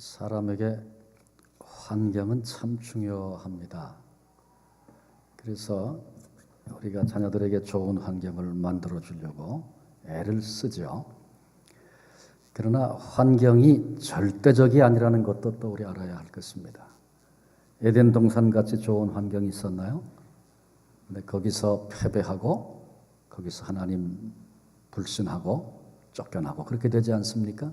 사람에게 환경은 참 중요합니다. 그래서 우리가 자녀들에게 좋은 환경을 만들어 주려고 애를 쓰죠. 그러나 환경이 절대적이 아니라는 것도 또 우리 알아야 할 것입니다. 에덴 동산같이 좋은 환경이 있었나요? 근데 거기서 패배하고 거기서 하나님 불신하고 쫓겨나고 그렇게 되지 않습니까?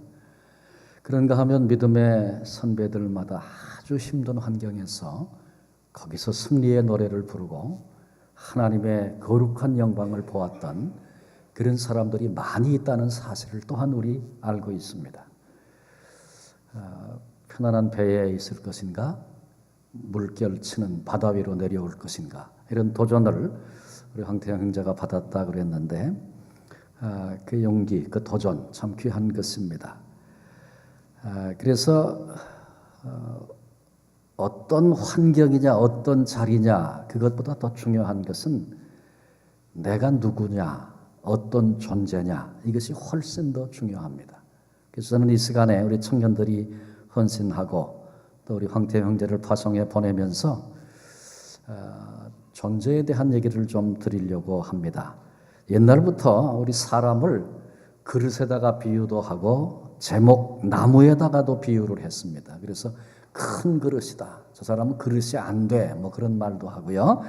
그런가 하면 믿음의 선배들마다 아주 힘든 환경에서 거기서 승리의 노래를 부르고 하나님의 거룩한 영광을 보았던 그런 사람들이 많이 있다는 사실을 또한 우리 알고 있습니다. 편안한 배에 있을 것인가? 물결 치는 바다 위로 내려올 것인가? 이런 도전을 우리 황태영 형제가 받았다 그랬는데 그 용기, 그 도전 참 귀한 것입니다. 그래서 어떤 환경이냐 어떤 자리냐 그것보다 더 중요한 것은 내가 누구냐 어떤 존재냐 이것이 훨씬 더 중요합니다. 그래서 저는 이 시간에 우리 청년들이 헌신하고 또 우리 황태영 형제를 파송해 보내면서 존재에 대한 얘기를 좀 드리려고 합니다. 옛날부터 우리 사람을 그릇에다가 비유도 하고 제목 나무에다가도 비유를 했습니다. 그래서 큰 그릇이다. 저 사람은 그릇이 안 돼. 뭐 그런 말도 하고요.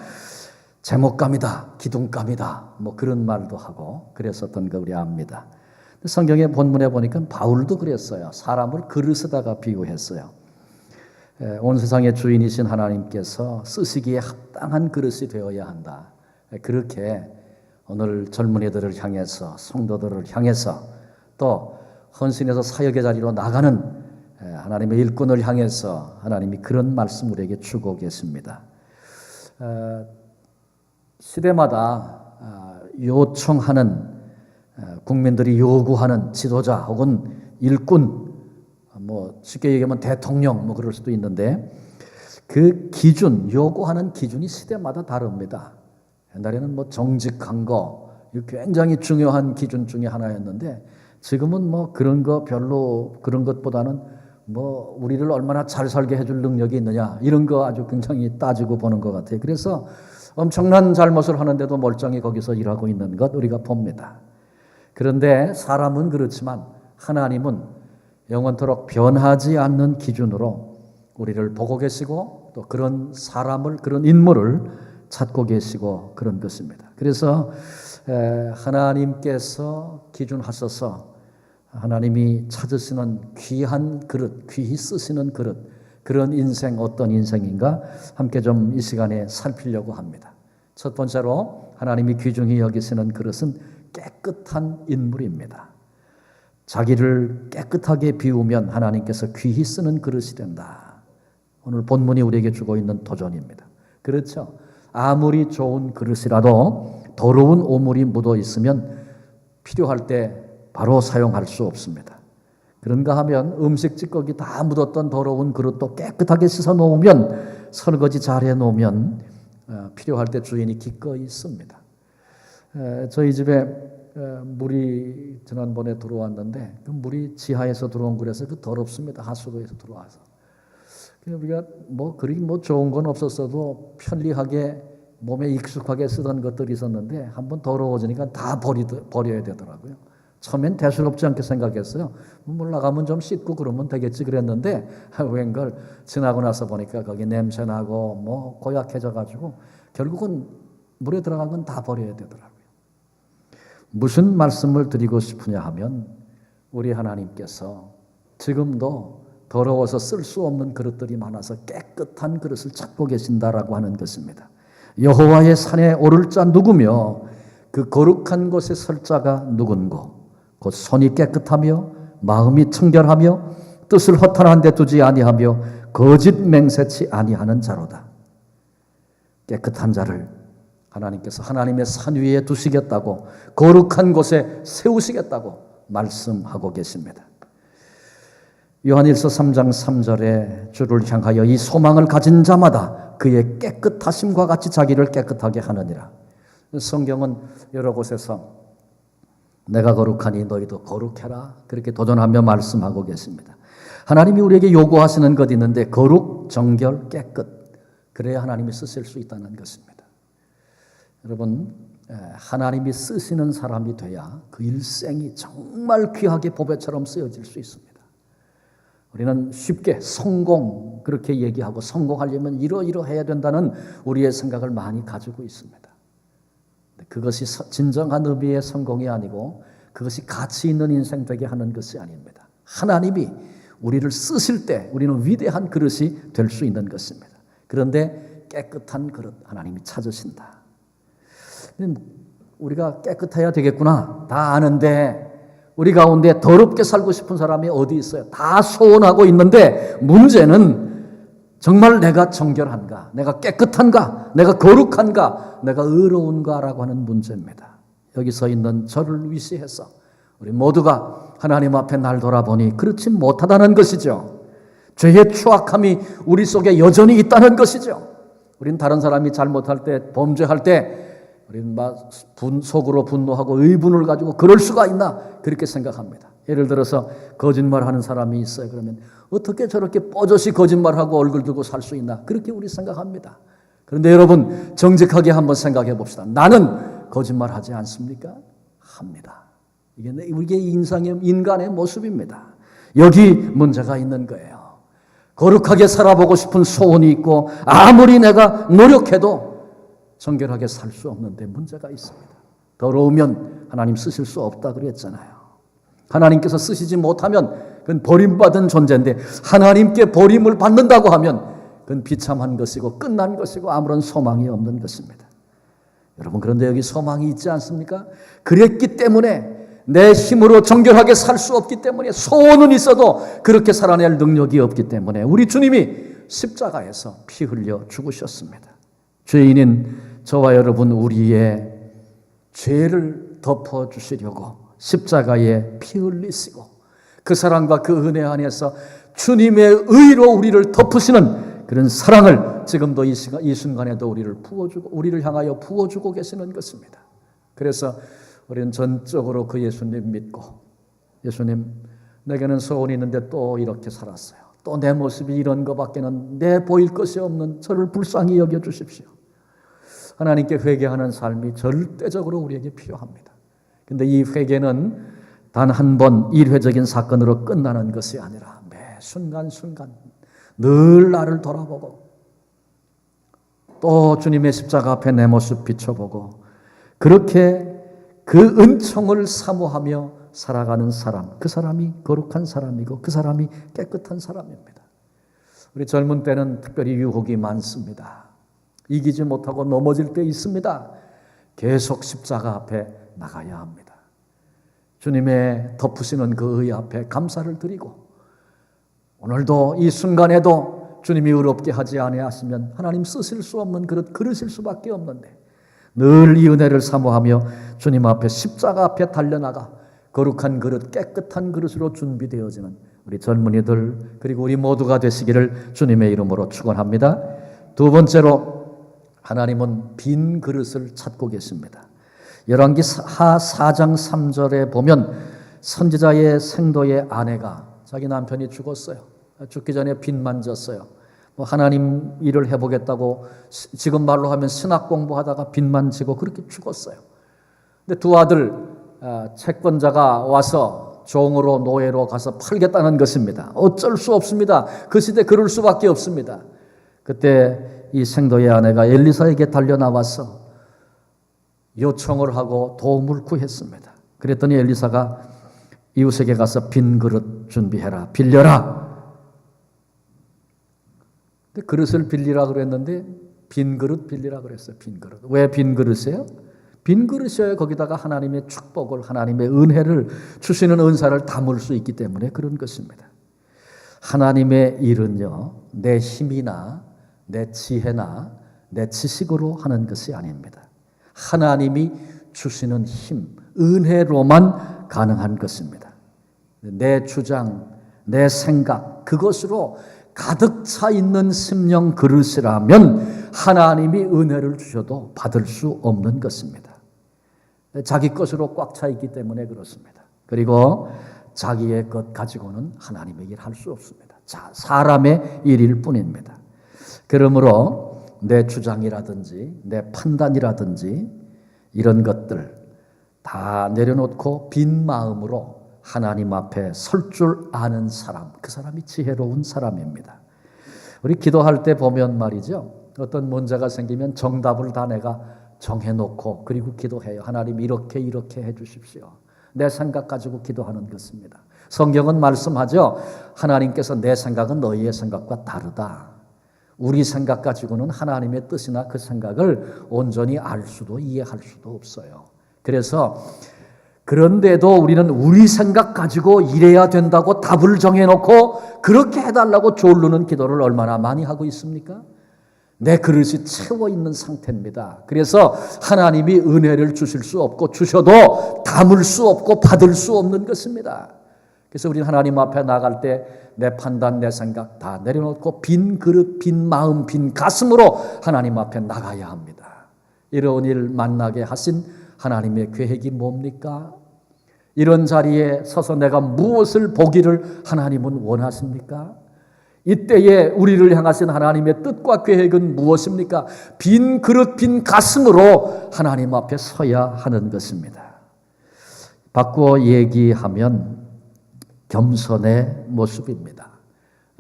제목감이다. 기둥감이다. 뭐 그런 말도 하고 그랬었던 거 우리 압니다. 성경의 본문에 보니까 바울도 그랬어요. 사람을 그릇에다가 비유했어요. 온 세상의 주인이신 하나님께서 쓰시기에 합당한 그릇이 되어야 한다. 그렇게 오늘 젊은이들을 향해서 성도들을 향해서 또 헌신해서 사역의 자리로 나가는 하나님의 일꾼을 향해서 하나님이 그런 말씀 우리에게 주고 계십니다. 시대마다 요청하는 국민들이 요구하는 지도자 혹은 일꾼 뭐 쉽게 얘기하면 대통령 뭐 그럴 수도 있는데 그 기준 요구하는 기준이 시대마다 다릅니다. 옛날에는 뭐 정직한 거 굉장히 중요한 기준 중에 하나였는데 지금은 뭐 그런 거 별로 그런 것보다는 뭐 우리를 얼마나 잘 살게 해줄 능력이 있느냐 이런 거 아주 굉장히 따지고 보는 것 같아요. 그래서 엄청난 잘못을 하는데도 멀쩡히 거기서 일하고 있는 것 우리가 봅니다. 그런데 사람은 그렇지만 하나님은 영원토록 변하지 않는 기준으로 우리를 보고 계시고 또 그런 사람을 그런 인물을 찾고 계시고 그런 것입니다. 그래서 하나님께서 기준하셔서 하나님이 찾으시는 귀한 그릇, 귀히 쓰시는 그릇 그런 인생 어떤 인생인가 함께 좀 이 시간에 살피려고 합니다. 첫 번째로 하나님이 귀중히 여기시는 그릇은 깨끗한 인물입니다. 자기를 깨끗하게 비우면 하나님께서 귀히 쓰는 그릇이 된다. 오늘 본문이 우리에게 주고 있는 도전입니다. 그렇죠. 아무리 좋은 그릇이라도 더러운 오물이 묻어 있으면 필요할 때 바로 사용할 수 없습니다. 그런가 하면 음식 찌꺼기 다 묻었던 더러운 그릇도 깨끗하게 씻어 놓으면 설거지 잘 해 놓으면 필요할 때 주인이 기꺼이 씁니다. 저희 집에 물이 지난번에 들어왔는데 그 물이 지하에서 들어온 그래서 그 더럽습니다. 하수도에서 들어와서. 우리가 뭐 그리 뭐 좋은 건 없었어도 편리하게 몸에 익숙하게 쓰던 것들이 있었는데 한번 더러워지니까 다 버려야 되더라고요. 처음엔 대수롭지 않게 생각했어요. 물 나가면 좀 씻고 그러면 되겠지 그랬는데 웬걸 지나고 나서 보니까 거기 냄새 나고 뭐 고약해져 가지고 결국은 물에 들어간 건 다 버려야 되더라고요. 무슨 말씀을 드리고 싶으냐 하면 우리 하나님께서 지금도 더러워서 쓸 수 없는 그릇들이 많아서 깨끗한 그릇을 찾고 계신다라고 하는 것입니다. 여호와의 산에 오를 자 누구며 그 거룩한 곳에 설 자가 누군고 곧 손이 깨끗하며 마음이 청결하며 뜻을 허탄한 데 두지 아니하며 거짓 맹세치 아니하는 자로다. 깨끗한 자를 하나님께서 하나님의 산 위에 두시겠다고 거룩한 곳에 세우시겠다고 말씀하고 계십니다. 요한일서 3장 3절에 주를 향하여 이 소망을 가진 자마다 그의 깨끗하심과 같이 자기를 깨끗하게 하느니라. 성경은 여러 곳에서 내가 거룩하니 너희도 거룩해라 그렇게 도전하며 말씀하고 계십니다. 하나님이 우리에게 요구하시는 것 있는데 거룩, 정결, 깨끗. 그래야 하나님이 쓰실 수 있다는 것입니다. 여러분, 하나님이 쓰시는 사람이 돼야 그 일생이 정말 귀하게 보배처럼 쓰여질 수 있습니다. 우리는 쉽게 성공 그렇게 얘기하고 성공하려면 이러이러해야 된다는 우리의 생각을 많이 가지고 있습니다. 그것이 진정한 의미의 성공이 아니고 그것이 가치 있는 인생 되게 하는 것이 아닙니다. 하나님이 우리를 쓰실 때 우리는 위대한 그릇이 될 수 있는 것입니다. 그런데 깨끗한 그릇 하나님이 찾으신다. 우리가 깨끗해야 되겠구나 다 아는데 우리 가운데 더럽게 살고 싶은 사람이 어디 있어요? 다 소원하고 있는데 문제는 정말 내가 정결한가? 내가 깨끗한가? 내가 거룩한가? 내가 의로운가라고 하는 문제입니다. 여기 서 있는 저를 위시해서 우리 모두가 하나님 앞에 날 돌아보니 그렇지 못하다는 것이죠. 죄의 추악함이 우리 속에 여전히 있다는 것이죠. 우린 다른 사람이 잘못할 때, 범죄할 때 우리는 막 속으로 분노하고 의분을 가지고 그럴 수가 있나 그렇게 생각합니다. 예를 들어서 거짓말하는 사람이 있어요. 그러면 어떻게 저렇게 뽀젓이 거짓말하고 얼굴 들고 살 수 있나 그렇게 우리 생각합니다. 그런데 여러분 정직하게 한번 생각해 봅시다. 나는 거짓말하지 않습니까? 합니다. 이게 우리의 인간의 모습입니다. 여기 문제가 있는 거예요. 거룩하게 살아보고 싶은 소원이 있고 아무리 내가 노력해도 정결하게 살 수 없는데 문제가 있습니다. 더러우면 하나님 쓰실 수 없다 그랬잖아요. 하나님께서 쓰시지 못하면 그건 버림받은 존재인데 하나님께 버림을 받는다고 하면 그건 비참한 것이고 끝난 것이고 아무런 소망이 없는 것입니다. 여러분 그런데 여기 소망이 있지 않습니까? 그랬기 때문에 내 힘으로 정결하게 살 수 없기 때문에 소원은 있어도 그렇게 살아낼 능력이 없기 때문에 우리 주님이 십자가에서 피 흘려 죽으셨습니다. 죄인인 저와 여러분 우리의 죄를 덮어주시려고 십자가에 피 흘리시고 그 사랑과 그 은혜 안에서 주님의 의로 우리를 덮으시는 그런 사랑을 지금도 이 순간에도 우리를 향하여 부어주고 계시는 것입니다. 그래서 우리는 전적으로 그 예수님 믿고 예수님 내게는 소원이 있는데 또 이렇게 살았어요. 또 내 모습이 이런 것밖에는 내 보일 것이 없는 저를 불쌍히 여겨주십시오. 하나님께 회개하는 삶이 절대적으로 우리에게 필요합니다. 그런데 이 회개는 단 한 번 일회적인 사건으로 끝나는 것이 아니라 매 순간순간 늘 나를 돌아보고 또 주님의 십자가 앞에 내 모습 비춰보고 그렇게 그 은총을 사모하며 살아가는 사람, 그 사람이 거룩한 사람이고 그 사람이 깨끗한 사람입니다. 우리 젊은 때는 특별히 유혹이 많습니다. 이기지 못하고 넘어질 때 있습니다. 계속 십자가 앞에 나가야 합니다. 주님의 덮으시는 그 의 앞에 감사를 드리고 오늘도 이 순간에도 주님이 의롭게 하지 아니하시면 하나님 쓰실 수 없는 그릇 그러실 수밖에 없는데 늘 이 은혜를 사모하며 주님 앞에 십자가 앞에 달려나가 거룩한 그릇 깨끗한 그릇으로 준비되어지는 우리 젊은이들 그리고 우리 모두가 되시기를 주님의 이름으로 축원합니다. 두 번째로 하나님은 빈 그릇을 찾고 계십니다. 열왕기하 4장 3절에 보면 선지자의 생도의 아내가 자기 남편이 죽었어요. 죽기 전에 빚만 졌어요. 하나님 일을 해보겠다고 지금 말로 하면 신학 공부하다가 빚만 지고 그렇게 죽었어요. 근데 두 아들 채권자가 와서 종으로 노예로 가서 팔겠다는 것입니다. 어쩔 수 없습니다. 그 시대 그럴 수밖에 없습니다. 그때 이 생도의 아내가 엘리사에게 달려나와서 요청을 하고 도움을 구했습니다. 그랬더니 엘리사가 이웃에게 가서 빈 그릇 준비해라. 빌려라. 그릇을 빌리라 그랬는데 빈 그릇 빌리라 그랬어요. 빈 그릇. 왜 빈 그릇이에요? 빈 그릇이어야 거기다가 하나님의 축복을 하나님의 은혜를 주시는 은사를 담을 수 있기 때문에 그런 것입니다. 하나님의 일은요. 내 힘이나 내 지혜나 내 지식으로 하는 것이 아닙니다. 하나님이 주시는 힘, 은혜로만 가능한 것입니다. 내 주장, 내 생각 그것으로 가득 차 있는 심령 그릇이라면 하나님이 은혜를 주셔도 받을 수 없는 것입니다. 자기 것으로 꽉 차 있기 때문에 그렇습니다. 그리고 자기의 것 가지고는 하나님의 일 할 수 없습니다. 자, 사람의 일일 뿐입니다. 그러므로 내 주장이라든지 내 판단이라든지 이런 것들 다 내려놓고 빈 마음으로 하나님 앞에 설 줄 아는 사람, 그 사람이 지혜로운 사람입니다. 우리 기도할 때 보면 말이죠. 어떤 문제가 생기면 정답을 다 내가 정해놓고 그리고 기도해요. 하나님 이렇게 해 주십시오. 내 생각 가지고 기도하는 것입니다. 성경은 말씀하죠. 하나님께서 내 생각은 너희의 생각과 다르다. 우리 생각 가지고는 하나님의 뜻이나 그 생각을 온전히 알 수도 이해할 수도 없어요. 그래서 그런데도 우리는 우리 생각 가지고 이래야 된다고 답을 정해놓고 그렇게 해달라고 조르는 기도를 얼마나 많이 하고 있습니까? 내 그릇이 채워 있는 상태입니다. 그래서 하나님이 은혜를 주실 수 없고 주셔도 담을 수 없고 받을 수 없는 것입니다. 그래서 우리는 하나님 앞에 나갈 때 내 판단, 내 생각 다 내려놓고 빈 그릇, 빈 마음, 빈 가슴으로 하나님 앞에 나가야 합니다. 이런 일 만나게 하신 하나님의 계획이 뭡니까? 이런 자리에 서서 내가 무엇을 보기를 하나님은 원하십니까? 이때에 우리를 향하신 하나님의 뜻과 계획은 무엇입니까? 빈 그릇, 빈 가슴으로 하나님 앞에 서야 하는 것입니다. 바꾸어 얘기하면 겸손의 모습입니다.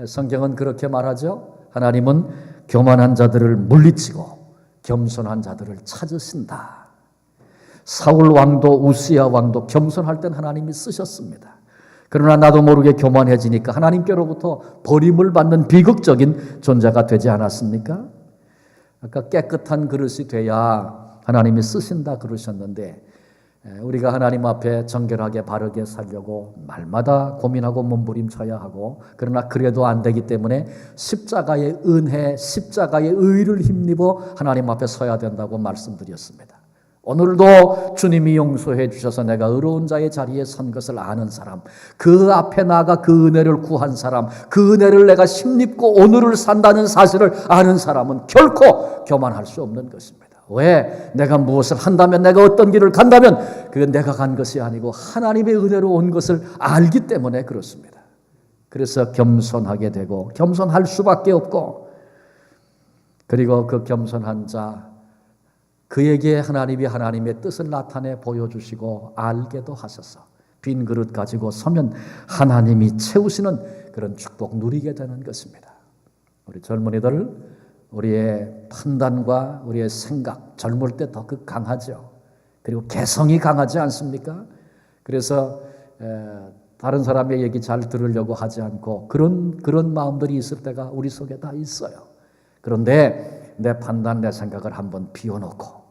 성경은 그렇게 말하죠. 하나님은 교만한 자들을 물리치고 겸손한 자들을 찾으신다. 사울 왕도 우시야 왕도 겸손할 땐 하나님이 쓰셨습니다. 그러나 나도 모르게 교만해지니까 하나님께로부터 버림을 받는 비극적인 존재가 되지 않았습니까? 아까 깨끗한 그릇이 돼야 하나님이 쓰신다 그러셨는데 우리가 하나님 앞에 정결하게 바르게 살려고 날마다 고민하고 몸부림쳐야 하고 그러나 그래도 안 되기 때문에 십자가의 은혜, 십자가의 의를 힘입어 하나님 앞에 서야 된다고 말씀드렸습니다. 오늘도 주님이 용서해 주셔서 내가 의로운 자의 자리에 선 것을 아는 사람, 그 앞에 나가 그 은혜를 구한 사람, 그 은혜를 내가 힘입고 오늘을 산다는 사실을 아는 사람은 결코 교만할 수 없는 것입니다. 왜? 내가 무엇을 한다면, 내가 어떤 길을 간다면 그건 내가 간 것이 아니고 하나님의 은혜로 온 것을 알기 때문에 그렇습니다. 그래서 겸손하게 되고 겸손할 수밖에 없고, 그리고 그 겸손한 자, 그에게 하나님이 하나님의 뜻을 나타내 보여주시고 알게도 하셔서 빈 그릇 가지고 서면 하나님이 채우시는 그런 축복 누리게 되는 것입니다. 우리 젊은이들, 우리의 판단과 우리의 생각, 젊을 때 더 강하죠. 그리고 개성이 강하지 않습니까? 그래서 다른 사람의 얘기 잘 들으려고 하지 않고 그런 마음들이 있을 때가 우리 속에 다 있어요. 그런데 내 판단, 내 생각을 한번 비워놓고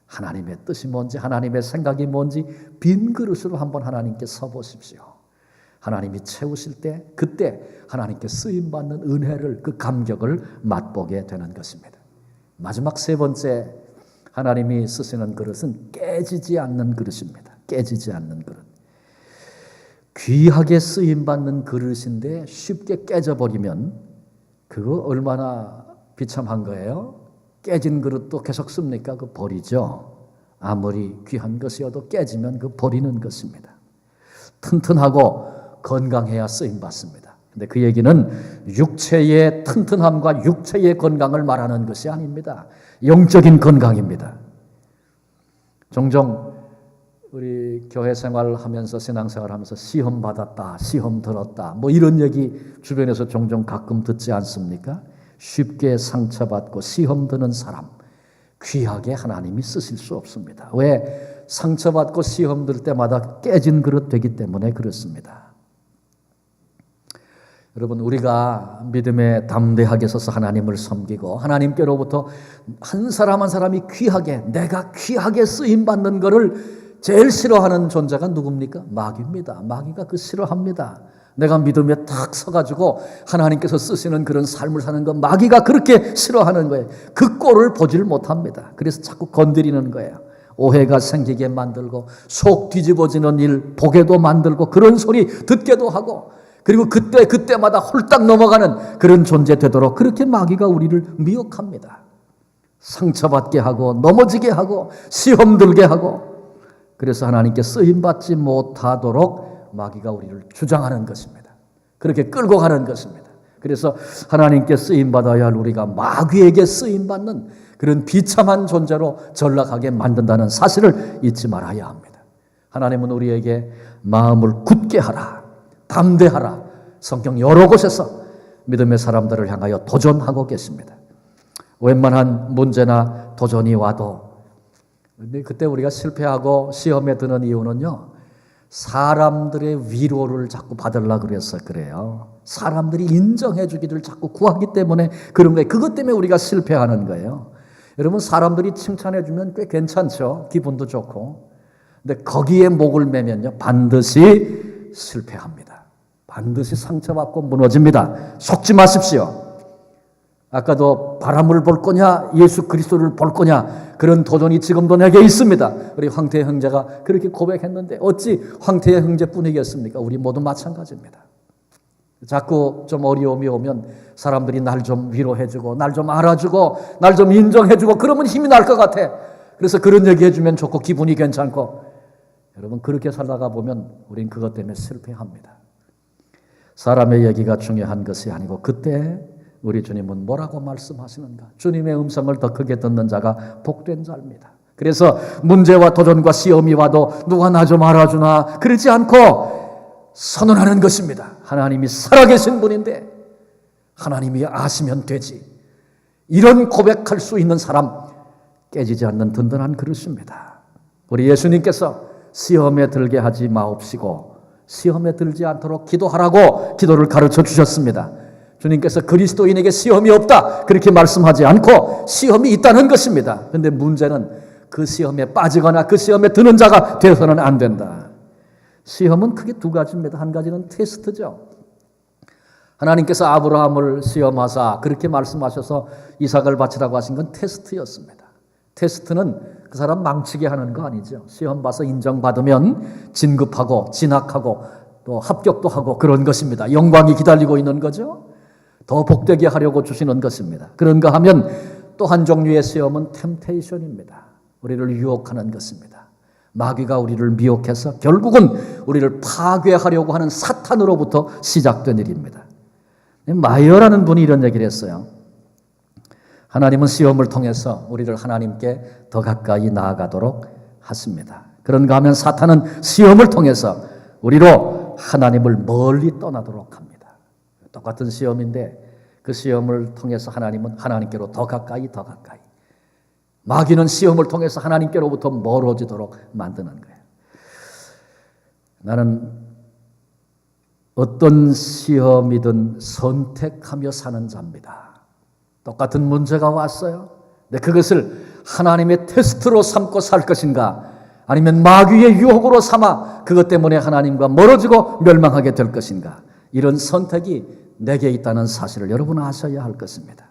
하나님의 뜻이 뭔지, 하나님의 생각이 뭔지 빈 그릇으로 한번 하나님께 서보십시오. 하나님이 채우실 때 그때 하나님께 쓰임받는 은혜를, 그 감격을 맛보게 되는 것입니다. 마지막 세 번째 하나님이 쓰시는 그릇은 깨지지 않는 그릇입니다. 깨지지 않는 그릇. 귀하게 쓰임받는 그릇인데 쉽게 깨져버리면 그거 얼마나 비참한 거예요. 깨진 그릇도 계속 씁니까? 그 버리죠. 아무리 귀한 것이어도 깨지면 그 버리는 것입니다. 튼튼하고 건강해야 쓰임받습니다. 근데 그 얘기는 육체의 튼튼함과 육체의 건강을 말하는 것이 아닙니다. 영적인 건강입니다. 종종 우리 교회 생활하면서, 신앙생활하면서 시험 받았다, 시험 들었다, 뭐 이런 얘기 주변에서 종종 가끔 듣지 않습니까? 쉽게 상처받고 시험 드는 사람, 귀하게 하나님이 쓰실 수 없습니다. 왜? 상처받고 시험 들 때마다 깨진 그릇 되기 때문에 그렇습니다. 여러분, 우리가 믿음에 담대하게 서서 하나님을 섬기고 하나님께로부터 한 사람 한 사람이 귀하게, 내가 귀하게 쓰임받는 것을 제일 싫어하는 존재가 누굽니까? 마귀입니다. 마귀가 그 싫어합니다. 내가 믿음에 탁 서가지고 하나님께서 쓰시는 그런 삶을 사는 것, 마귀가 그렇게 싫어하는 거예요. 그 꼴을 보질 못합니다. 그래서 자꾸 건드리는 거예요. 오해가 생기게 만들고 속 뒤집어지는 일 보게도 만들고 그런 소리 듣게도 하고, 그리고 그때마다 홀딱 넘어가는 그런 존재 되도록 그렇게 마귀가 우리를 미혹합니다. 상처받게 하고 넘어지게 하고 시험 들게 하고, 그래서 하나님께 쓰임받지 못하도록 마귀가 우리를 주장하는 것입니다. 그렇게 끌고 가는 것입니다. 그래서 하나님께 쓰임받아야 할 우리가 마귀에게 쓰임받는 그런 비참한 존재로 전락하게 만든다는 사실을 잊지 말아야 합니다. 하나님은 우리에게 마음을 굳게 하라, 담대하라, 성경 여러 곳에서 믿음의 사람들을 향하여 도전하고 계십니다. 웬만한 문제나 도전이 와도, 근데 그때 우리가 실패하고 시험에 드는 이유는요, 사람들의 위로를 자꾸 받으려고 그래서 그래요. 사람들이 인정해 주기를 자꾸 구하기 때문에 그런 거예요. 그것 때문에 우리가 실패하는 거예요. 여러분, 사람들이 칭찬해 주면 꽤 괜찮죠. 기분도 좋고. 근데 거기에 목을 매면요, 반드시 실패합니다. 반드시 상처받고 무너집니다. 속지 마십시오. 아까도 바람을 볼 거냐, 예수 그리스도를 볼 거냐, 그런 도전이 지금도 내게 있습니다. 우리 황태의 형제가 그렇게 고백했는데 어찌 황태의 형제뿐이겠습니까? 우리 모두 마찬가지입니다. 자꾸 좀 어려움이 오면 사람들이 날 좀 위로해주고, 날 좀 알아주고, 날 좀 인정해주고, 그러면 힘이 날 것 같아. 그래서 그런 얘기 해주면 좋고 기분이 괜찮고. 여러분, 그렇게 살다가 보면 우린 그것 때문에 실패합니다. 사람의 얘기가 중요한 것이 아니고, 그때 우리 주님은 뭐라고 말씀하시는가? 주님의 음성을 더 크게 듣는 자가 복된 자입니다. 그래서 문제와 도전과 시험이 와도 누가 나 좀 알아주나 그러지 않고 선언하는 것입니다. 하나님이 살아계신 분인데 하나님이 아시면 되지. 이런 고백할 수 있는 사람, 깨지지 않는 든든한 그릇입니다. 우리 예수님께서 시험에 들게 하지 마옵시고 시험에 들지 않도록 기도하라고 기도를 가르쳐 주셨습니다. 주님께서 그리스도인에게 시험이 없다 그렇게 말씀하지 않고 시험이 있다는 것입니다. 그런데 문제는 그 시험에 빠지거나 그 시험에 드는 자가 되어서는 안 된다. 시험은 크게 두 가지입니다. 한 가지는 테스트죠. 하나님께서 아브라함을 시험하사 그렇게 말씀하셔서 이삭을 바치라고 하신 건 테스트였습니다. 테스트는 그 사람 망치게 하는 거 아니죠. 시험 봐서 인정받으면 진급하고 진학하고 또 합격도 하고 그런 것입니다. 영광이 기다리고 있는 거죠. 더 복되게 하려고 주시는 것입니다. 그런가 하면 또 한 종류의 시험은 템테이션입니다. 우리를 유혹하는 것입니다. 마귀가 우리를 미혹해서 결국은 우리를 파괴하려고 하는 사탄으로부터 시작된 일입니다. 마이어라는 분이 이런 얘기를 했어요. 하나님은 시험을 통해서 우리를 하나님께 더 가까이 나아가도록 하십니다. 그런가 하면 사탄은 시험을 통해서 우리로 하나님을 멀리 떠나도록 합니다. 똑같은 시험인데 그 시험을 통해서 하나님은 하나님께로 더 가까이 더 가까이, 마귀는 시험을 통해서 하나님께로부터 멀어지도록 만드는 거예요. 나는 어떤 시험이든 선택하며 사는 자입니다. 똑같은 문제가 왔어요. 근데 그것을 하나님의 테스트로 삼고 살 것인가, 아니면 마귀의 유혹으로 삼아 그것 때문에 하나님과 멀어지고 멸망하게 될 것인가, 이런 선택이 내게 있다는 사실을 여러분 아셔야 할 것입니다.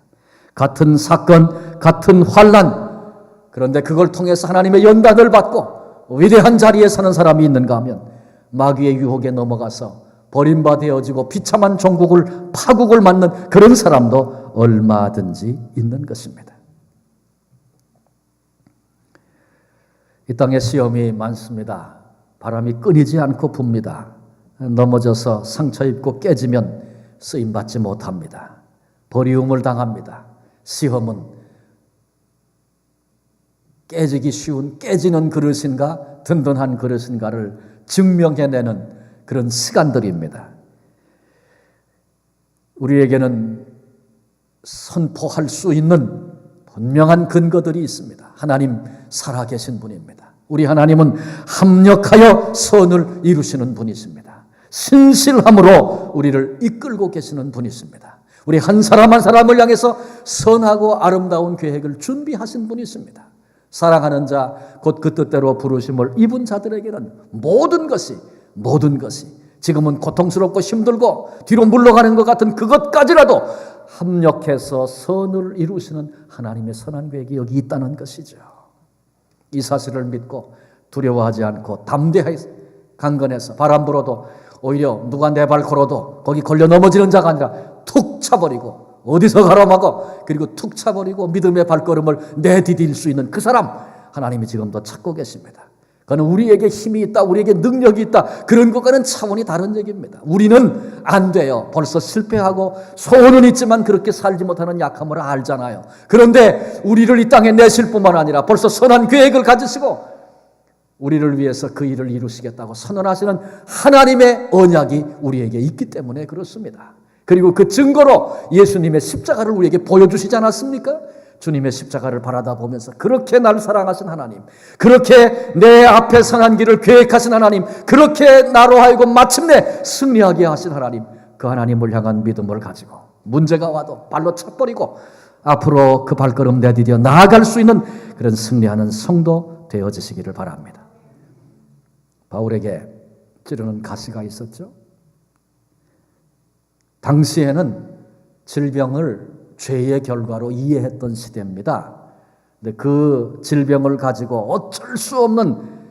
같은 사건, 같은 환난, 그런데 그걸 통해서 하나님의 연단을 받고 위대한 자리에 서는 사람이 있는가 하면 마귀의 유혹에 넘어가서 버림받아지고 비참한 종국을 파국을 맞는 그런 사람도 얼마든지 있는 것입니다. 이 땅에 시험이 많습니다. 바람이 끊이지 않고 붑니다. 넘어져서 상처 입고 깨지면 쓰임받지 못합니다. 버리움을 당합니다. 시험은 깨지기 쉬운 깨지는 그릇인가 든든한 그릇인가를 증명해내는 그런 시간들입니다. 우리에게는 선포할 수 있는 분명한 근거들이 있습니다. 하나님 살아계신 분입니다. 우리 하나님은 합력하여 선을 이루시는 분이십니다. 신실함으로 우리를 이끌고 계시는 분이십니다. 우리 한 사람 한 사람을 향해서 선하고 아름다운 계획을 준비하신 분이십니다. 사랑하는 자, 곧 그 뜻대로 부르심을 입은 자들에게는 모든 것이 지금은 고통스럽고 힘들고 뒤로 물러가는 것 같은 그것까지라도 합력해서 선을 이루시는 하나님의 선한 계획이 여기 있다는 것이죠. 이 사실을 믿고 두려워하지 않고 담대하게 강건해서 바람 불어도 오히려 누가 내 발 걸어도 거기 걸려 넘어지는 자가 아니라 툭 차버리고, 어디서 가라마고 그리고 툭 차버리고 믿음의 발걸음을 내디딜 수 있는 그 사람, 하나님이 지금도 찾고 계십니다. 그건 우리에게 힘이 있다, 우리에게 능력이 있다, 그런 것과는 차원이 다른 얘기입니다. 우리는 안 돼요. 벌써 실패하고 소원은 있지만 그렇게 살지 못하는 약함을 알잖아요. 그런데 우리를 이 땅에 내실 뿐만 아니라 벌써 선한 계획을 가지시고 우리를 위해서 그 일을 이루시겠다고 선언하시는 하나님의 언약이 우리에게 있기 때문에 그렇습니다. 그리고 그 증거로 예수님의 십자가를 우리에게 보여주시지 않았습니까? 주님의 십자가를 바라다 보면서 그렇게 날 사랑하신 하나님, 그렇게 내 앞에 선한 길을 계획하신 하나님, 그렇게 나로 하여금 마침내 승리하게 하신 하나님, 그 하나님을 향한 믿음을 가지고 문제가 와도 발로 차버리고 앞으로 그 발걸음 내디뎌 나아갈 수 있는 그런 승리하는 성도 되어지시기를 바랍니다. 바울에게 찌르는 가시가 있었죠. 당시에는 질병을 죄의 결과로 이해했던 시대입니다. 근데 그 질병을 가지고 어쩔 수 없는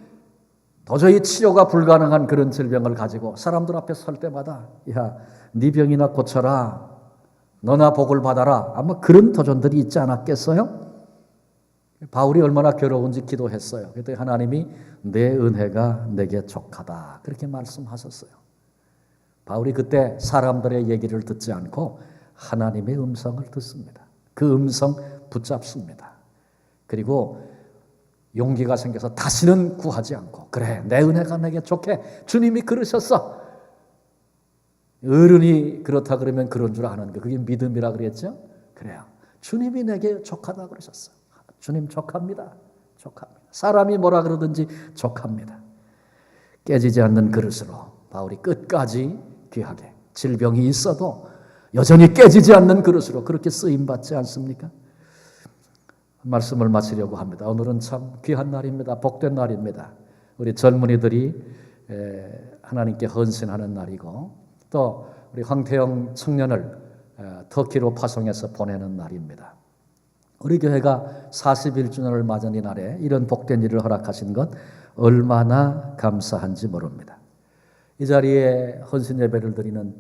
도저히 치료가 불가능한 그런 질병을 가지고 사람들 앞에 설 때마다 야, 네 병이나 고쳐라, 너나 복을 받아라, 아마 그런 도전들이 있지 않았겠어요? 바울이 얼마나 괴로운지 기도했어요. 그때 하나님이 내 은혜가 내게 족하다 그렇게 말씀하셨어요. 바울이 그때 사람들의 얘기를 듣지 않고 하나님의 음성을 듣습니다. 그 음성 붙잡습니다. 그리고 용기가 생겨서 다시는 구하지 않고 그래, 내 은혜가 내게 좋게 주님이 그러셨어. 어른이 그렇다 그러면 그런 줄 아는 거, 그게 믿음이라 그랬죠. 그래요, 주님이 내게 족하다 그러셨어. 주님 족합니다. 족합니다. 사람이 뭐라 그러든지 족합니다. 깨지지 않는 그릇으로 바울이 끝까지 귀하게, 질병이 있어도 여전히 깨지지 않는 그릇으로 그렇게 쓰임받지 않습니까? 말씀을 마치려고 합니다. 오늘은 참 귀한 날입니다. 복된 날입니다. 우리 젊은이들이 하나님께 헌신하는 날이고 또 우리 황태영 청년을 터키로 파송해서 보내는 날입니다. 우리 교회가 41주년을 맞은 이 날에 이런 복된 일을 허락하신 것 얼마나 감사한지 모릅니다. 이 자리에 헌신 예배를 드리는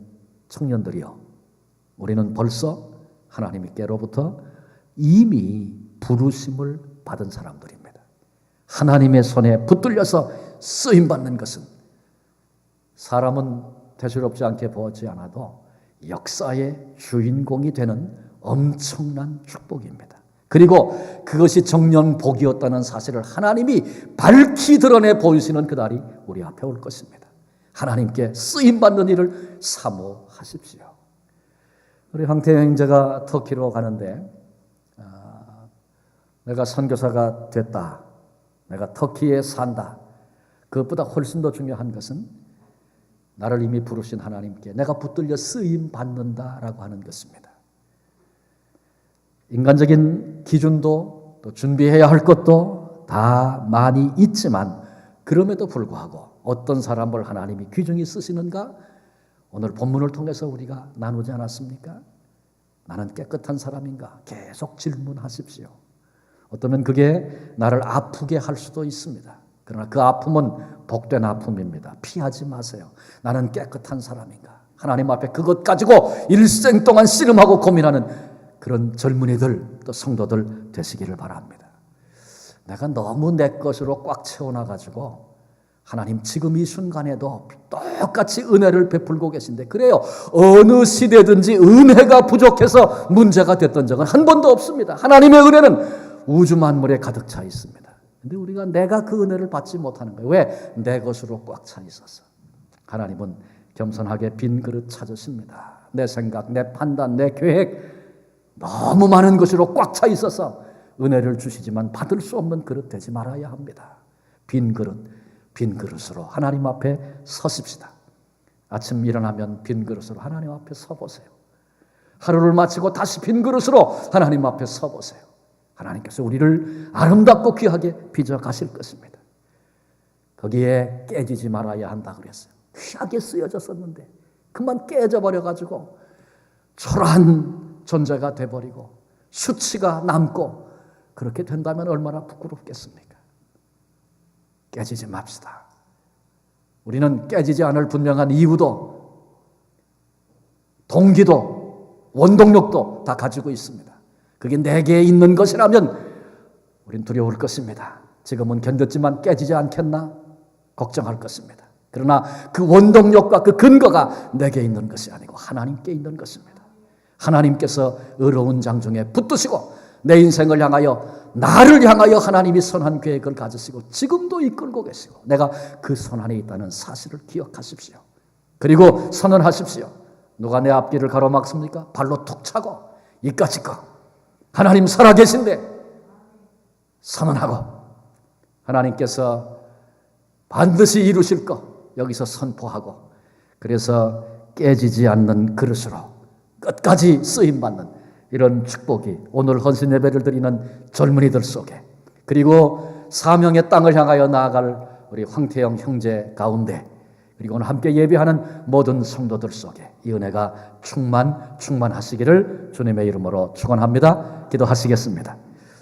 청년들이요, 우리는 벌써 하나님께로부터 이미 부르심을 받은 사람들입니다. 하나님의 손에 붙들려서 쓰임받는 것은 사람은 대수롭지 않게 보지 않아도 역사의 주인공이 되는 엄청난 축복입니다. 그리고 그것이 정년복이었다는 사실을 하나님이 밝히 드러내 보이시는 그날이 우리 앞에 올 것입니다. 하나님께 쓰임받는 일을 사모하십시오. 우리 황태영 형제가 터키로 가는데 내가 선교사가 됐다, 내가 터키에 산다, 그것보다 훨씬 더 중요한 것은 나를 이미 부르신 하나님께 내가 붙들려 쓰임받는다라고 하는 것입니다. 인간적인 기준도 또 준비해야 할 것도 다 많이 있지만 그럼에도 불구하고 어떤 사람을 하나님이 귀중히 쓰시는가, 오늘 본문을 통해서 우리가 나누지 않았습니까? 나는 깨끗한 사람인가? 계속 질문하십시오. 어쩌면 그게 나를 아프게 할 수도 있습니다. 그러나 그 아픔은 복된 아픔입니다. 피하지 마세요. 나는 깨끗한 사람인가? 하나님 앞에 그것 가지고 일생 동안 씨름하고 고민하는 그런 젊은이들 또 성도들 되시기를 바랍니다. 내가 너무 내 것으로 꽉 채워놔가지고 하나님 지금 이 순간에도 똑같이 은혜를 베풀고 계신데, 그래요, 어느 시대든지 은혜가 부족해서 문제가 됐던 적은 한 번도 없습니다. 하나님의 은혜는 우주 만물에 가득 차 있습니다. 근데 우리가 내가 그 은혜를 받지 못하는 거예요. 왜? 내 것으로 꽉 차 있어서. 하나님은 겸손하게 빈 그릇 찾으십니다. 내 생각, 내 판단, 내 계획 너무 많은 것으로 꽉 차 있어서 은혜를 주시지만 받을 수 없는 그릇 되지 말아야 합니다. 빈 그릇, 빈 그릇으로 하나님 앞에 서십시다. 아침 일어나면 빈 그릇으로 하나님 앞에 서보세요. 하루를 마치고 다시 빈 그릇으로 하나님 앞에 서보세요. 하나님께서 우리를 아름답고 귀하게 빚어 가실 것입니다. 거기에 깨지지 말아야 한다 그랬어요. 귀하게 쓰여졌었는데 그만 깨져버려가지고 초라한 존재가 돼버리고 수치가 남고 그렇게 된다면 얼마나 부끄럽겠습니까? 깨지지 맙시다. 우리는 깨지지 않을 분명한 이유도 동기도 원동력도 다 가지고 있습니다. 그게 내게 있는 것이라면 우린 두려울 것입니다. 지금은 견뎠지만 깨지지 않겠나 걱정할 것입니다. 그러나 그 원동력과 그 근거가 내게 있는 것이 아니고 하나님께 있는 것입니다. 하나님께서 어려운 장중에 붙드시고 내 인생을 향하여, 나를 향하여 하나님이 선한 계획을 가지시고 지금도 이끌고 계시고 내가 그 손 안에 있다는 사실을 기억하십시오. 그리고 선언하십시오. 누가 내 앞길을 가로막습니까? 발로 툭 차고 이까짓 거 하나님 살아계신데 선언하고 하나님께서 반드시 이루실 거 여기서 선포하고, 그래서 깨지지 않는 그릇으로 끝까지 쓰임받는 이런 축복이 오늘 헌신 예배를 드리는 젊은이들 속에, 그리고 사명의 땅을 향하여 나아갈 우리 황태영 형제 가운데, 그리고 오늘 함께 예배하는 모든 성도들 속에 이 은혜가 충만하시기를 주님의 이름으로 축원합니다. 기도하시겠습니다.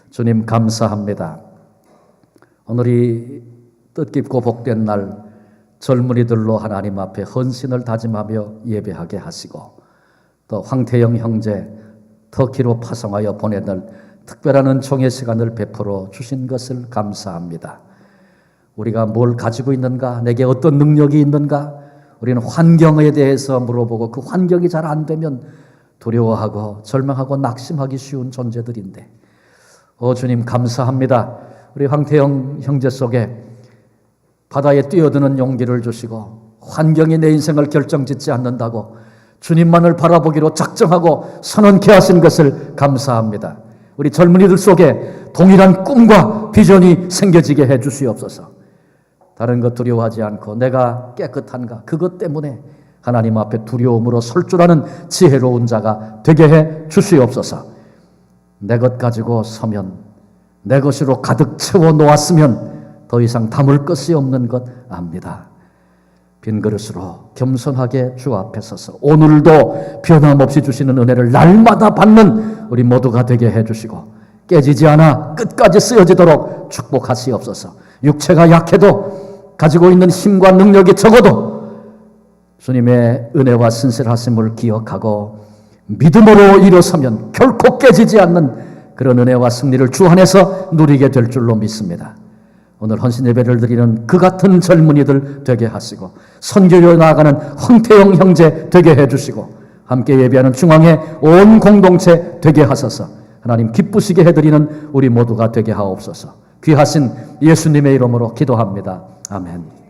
주님 감사합니다. 오늘이 뜻깊고 복된 날 젊은이들로 하나님 앞에 헌신을 다짐하며 예배하게 하시고, 또 황태영 형제 터키로 파송하여 보내는 특별한 은총의 시간을 베풀어 주신 것을 감사합니다. 우리가 뭘 가지고 있는가, 내게 어떤 능력이 있는가, 우리는 환경에 대해서 물어보고 그 환경이 잘 안 되면 두려워하고 절망하고 낙심하기 쉬운 존재들인데, 주님 감사합니다. 우리 황태영 형제 속에 바다에 뛰어드는 용기를 주시고 환경이 내 인생을 결정짓지 않는다고 주님만을 바라보기로 작정하고 선언케 하신 것을 감사합니다. 우리 젊은이들 속에 동일한 꿈과 비전이 생겨지게 해 주시옵소서. 다른 것 두려워하지 않고 내가 깨끗한가, 그것 때문에 하나님 앞에 두려움으로 설 줄 아는 지혜로운 자가 되게 해 주시옵소서. 내 것 가지고 서면, 내 것으로 가득 채워 놓았으면 더 이상 담을 것이 없는 것 압니다. 빈 그릇으로 겸손하게 주 앞에 서서 오늘도 변함없이 주시는 은혜를 날마다 받는 우리 모두가 되게 해주시고 깨지지 않아 끝까지 쓰여지도록 축복하시옵소서. 육체가 약해도 가지고 있는 힘과 능력이 적어도 주님의 은혜와 신실하심을 기억하고 믿음으로 일어서면 결코 깨지지 않는 그런 은혜와 승리를 주 안에서 누리게 될 줄로 믿습니다. 오늘 헌신 예배를 드리는 그 같은 젊은이들 되게 하시고 선교로 나아가는 황태영 형제 되게 해주시고 함께 예배하는 중앙의 온 공동체 되게 하소서. 하나님 기쁘시게 해드리는 우리 모두가 되게 하옵소서. 귀하신 예수님의 이름으로 기도합니다. 아멘.